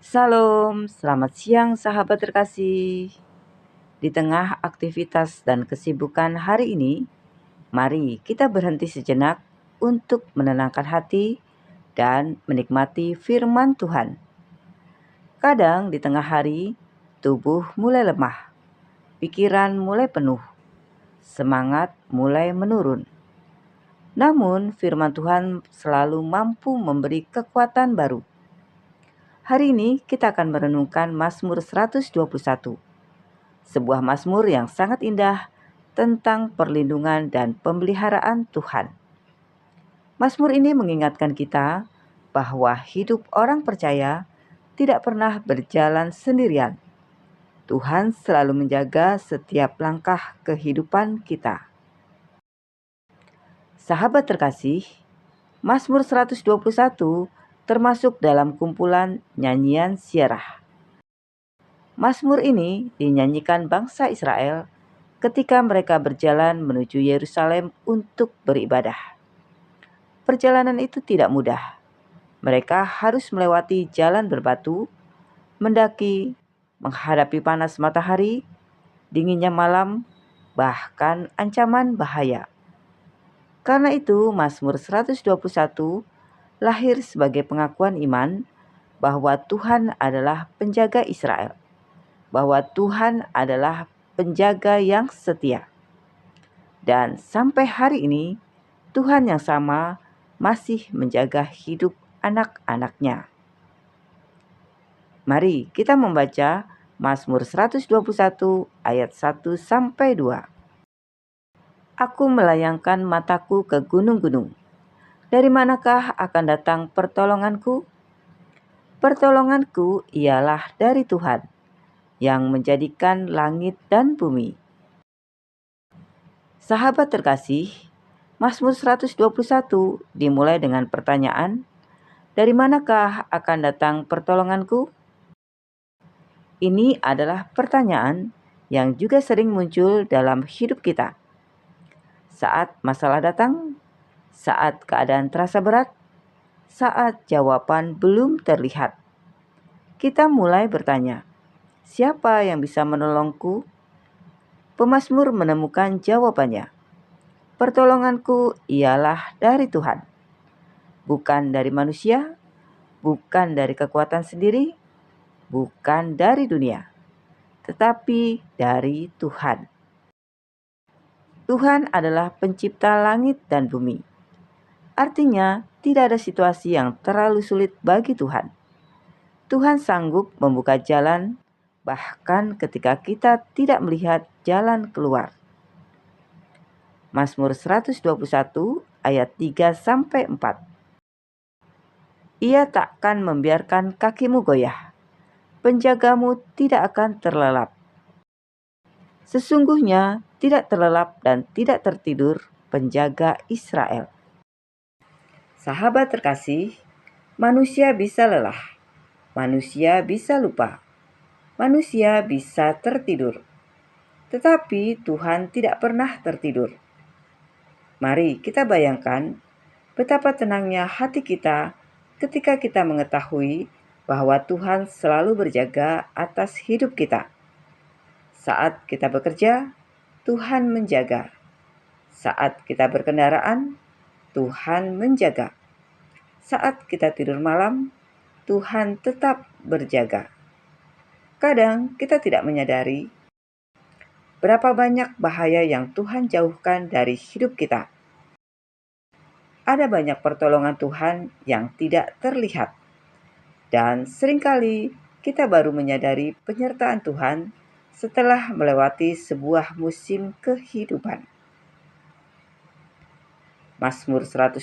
Salam, selamat siang sahabat terkasih. Di tengah aktivitas dan kesibukan hari ini, mari kita berhenti sejenak untuk menenangkan hati dan menikmati firman Tuhan. Kadang di tengah hari, tubuh mulai lemah, pikiran mulai penuh, semangat mulai menurun. Namun firman Tuhan selalu mampu memberi kekuatan baru. Hari ini kita akan merenungkan Mazmur 121. Sebuah mazmur yang sangat indah tentang perlindungan dan pemeliharaan Tuhan. Mazmur ini mengingatkan kita bahwa hidup orang percaya tidak pernah berjalan sendirian. Tuhan selalu menjaga setiap langkah kehidupan kita. Sahabat terkasih, Mazmur 121 termasuk dalam kumpulan nyanyian Syiarah. Mazmur ini dinyanyikan bangsa Israel ketika mereka berjalan menuju Yerusalem untuk beribadah. Perjalanan itu tidak mudah. Mereka harus melewati jalan berbatu, mendaki, menghadapi panas matahari, dinginnya malam, bahkan ancaman bahaya. Karena itu, Mazmur 121 lahir sebagai pengakuan iman bahwa Tuhan adalah penjaga Israel, bahwa Tuhan adalah penjaga yang setia. Dan sampai hari ini, Tuhan yang sama masih menjaga hidup anak-anaknya. Mari kita membaca Mazmur 121 ayat 1 sampai 2. Aku melayangkan mataku ke gunung-gunung. Dari manakah akan datang pertolonganku? Pertolonganku ialah dari Tuhan, yang menjadikan langit dan bumi. Sahabat terkasih, Mazmur 121 dimulai dengan pertanyaan, dari manakah akan datang pertolonganku? Ini adalah pertanyaan yang juga sering muncul dalam hidup kita. Saat masalah datang, saat keadaan terasa berat, saat jawaban belum terlihat, kita mulai bertanya, siapa yang bisa menolongku? Pemazmur menemukan jawabannya. Pertolonganku ialah dari Tuhan, bukan dari manusia, bukan dari kekuatan sendiri, bukan dari dunia, tetapi dari Tuhan. Tuhan adalah pencipta langit dan bumi. Artinya, tidak ada situasi yang terlalu sulit bagi Tuhan. Tuhan sanggup membuka jalan, bahkan ketika kita tidak melihat jalan keluar. Mazmur 121 ayat 3 sampai 4. Ia takkan membiarkan kakimu goyah. Penjagamu tidak akan terlelap. Sesungguhnya tidak terlelap dan tidak tertidur penjaga Israel. Sahabat terkasih, manusia bisa lelah, manusia bisa lupa, manusia bisa tertidur. Tetapi Tuhan tidak pernah tertidur. Mari kita bayangkan betapa tenangnya hati kita ketika kita mengetahui bahwa Tuhan selalu berjaga atas hidup kita. Saat kita bekerja, Tuhan menjaga. Saat kita berkendaraan, Tuhan menjaga. Saat kita tidur malam, Tuhan tetap berjaga. Kadang kita tidak menyadari berapa banyak bahaya yang Tuhan jauhkan dari hidup kita. Ada banyak pertolongan Tuhan yang tidak terlihat. Dan seringkali kita baru menyadari penyertaan Tuhan setelah melewati sebuah musim kehidupan. Mazmur 121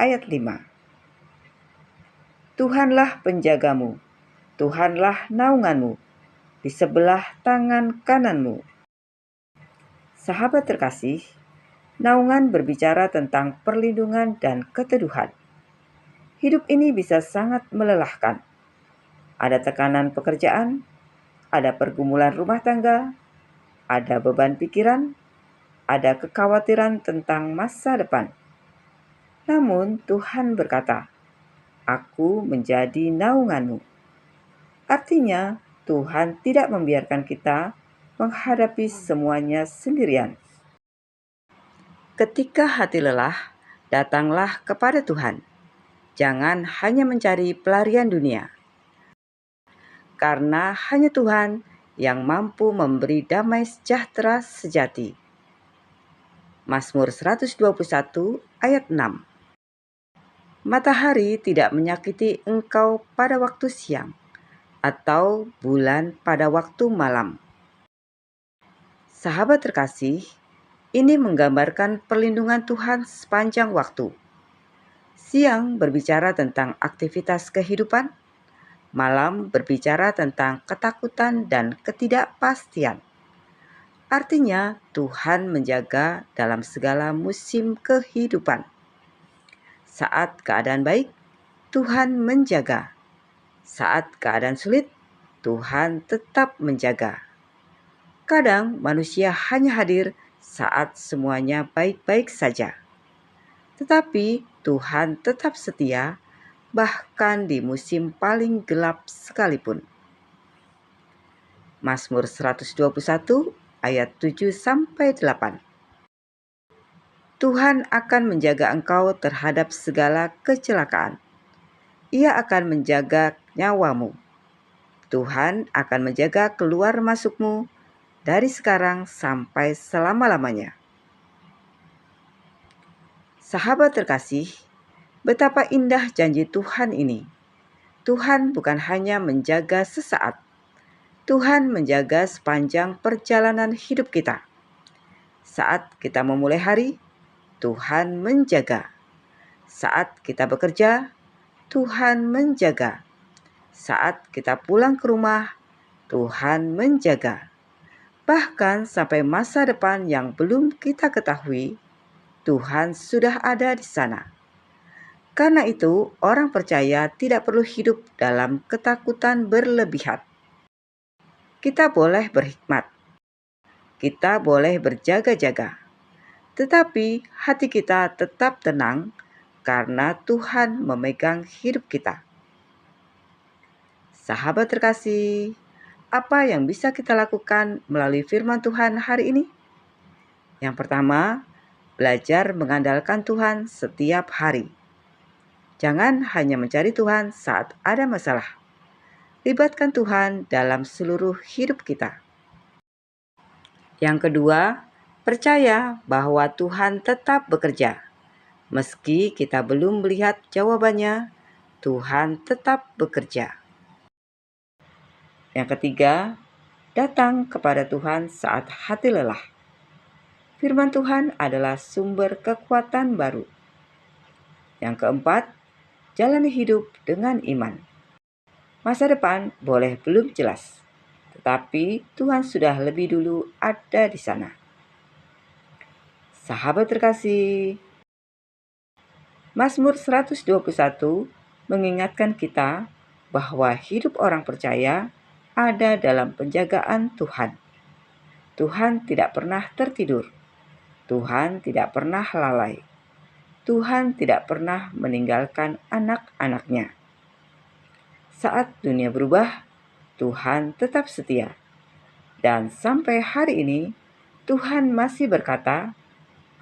ayat 5. Tuhanlah penjagamu, Tuhanlah naunganmu, di sebelah tangan kananmu. Sahabat terkasih, naungan berbicara tentang perlindungan dan keteduhan. Hidup ini bisa sangat melelahkan. Ada tekanan pekerjaan, ada pergumulan rumah tangga, ada beban pikiran, ada kekhawatiran tentang masa depan. Namun Tuhan berkata, Aku menjadi naunganmu. Artinya, Tuhan tidak membiarkan kita menghadapi semuanya sendirian. Ketika hati lelah, datanglah kepada Tuhan. Jangan hanya mencari pelarian dunia, karena hanya Tuhan yang mampu memberi damai sejahtera sejati. Mazmur 121 ayat 6. Matahari tidak menyakiti engkau pada waktu siang, atau bulan pada waktu malam. Sahabat terkasih, ini menggambarkan perlindungan Tuhan sepanjang waktu. Siang berbicara tentang aktivitas kehidupan, malam berbicara tentang ketakutan dan ketidakpastian. Artinya, Tuhan menjaga dalam segala musim kehidupan. Saat keadaan baik, Tuhan menjaga. Saat keadaan sulit, Tuhan tetap menjaga. Kadang manusia hanya hadir saat semuanya baik-baik saja. Tetapi Tuhan tetap setia, bahkan di musim paling gelap sekalipun. Mazmur 121 ayat 7-8. Tuhan akan menjaga engkau terhadap segala kecelakaan. Ia akan menjaga nyawamu. Tuhan akan menjaga keluar masukmu dari sekarang sampai selama-lamanya. Sahabat terkasih, betapa indah janji Tuhan ini. Tuhan bukan hanya menjaga sesaat, Tuhan menjaga sepanjang perjalanan hidup kita. Saat kita memulai hari, Tuhan menjaga. Saat kita bekerja, Tuhan menjaga. Saat kita pulang ke rumah, Tuhan menjaga. Bahkan sampai masa depan yang belum kita ketahui, Tuhan sudah ada di sana. Karena itu, orang percaya tidak perlu hidup dalam ketakutan berlebihan. Kita boleh berhikmat, kita boleh berjaga-jaga, tetapi hati kita tetap tenang karena Tuhan memegang hidup kita. Sahabat terkasih, apa yang bisa kita lakukan melalui firman Tuhan hari ini? Yang pertama, belajar mengandalkan Tuhan setiap hari. Jangan hanya mencari Tuhan saat ada masalah. Libatkan Tuhan dalam seluruh hidup kita. Yang kedua, percaya bahwa Tuhan tetap bekerja. Meski kita belum melihat jawabannya, Tuhan tetap bekerja. Yang ketiga, datang kepada Tuhan saat hati lelah. Firman Tuhan adalah sumber kekuatan baru. Yang keempat, jalani hidup dengan iman. Masa depan boleh belum jelas, tetapi Tuhan sudah lebih dulu ada di sana. Sahabat terkasih, Mazmur 121 mengingatkan kita bahwa hidup orang percaya ada dalam penjagaan Tuhan. Tuhan tidak pernah tertidur. Tuhan tidak pernah lalai. Tuhan tidak pernah meninggalkan anak-anaknya. Saat dunia berubah, Tuhan tetap setia. Dan sampai hari ini, Tuhan masih berkata,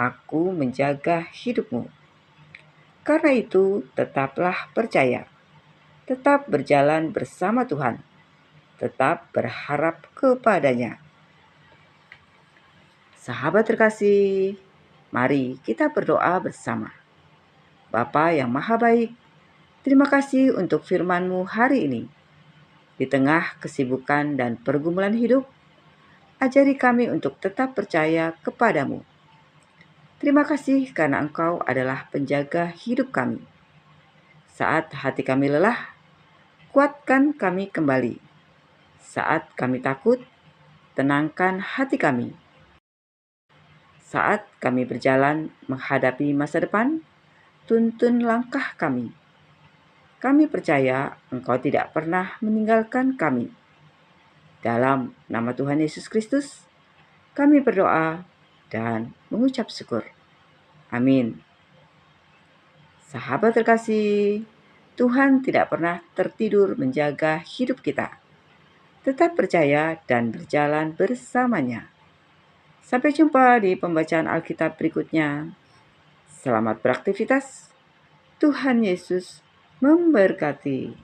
"Aku menjaga hidupmu." Karena itu, tetaplah percaya. Tetap berjalan bersama Tuhan. Tetap berharap kepadanya. Sahabat terkasih, mari kita berdoa bersama. Bapa yang Maha Baik, terima kasih untuk firman-Mu hari ini. Di tengah kesibukan dan pergumulan hidup, ajari kami untuk tetap percaya kepadamu. Terima kasih karena Engkau adalah penjaga hidup kami. Saat hati kami lelah, kuatkan kami kembali. Saat kami takut, tenangkan hati kami. Saat kami berjalan menghadapi masa depan, tuntun langkah kami. Kami percaya Engkau tidak pernah meninggalkan kami. Dalam nama Tuhan Yesus Kristus, kami berdoa dan mengucap syukur. Amin. Sahabat terkasih, Tuhan tidak pernah tertidur menjaga hidup kita. Tetap percaya dan berjalan bersamanya. Sampai jumpa di pembacaan Alkitab berikutnya. Selamat beraktivitas. Tuhan Yesus memberkati.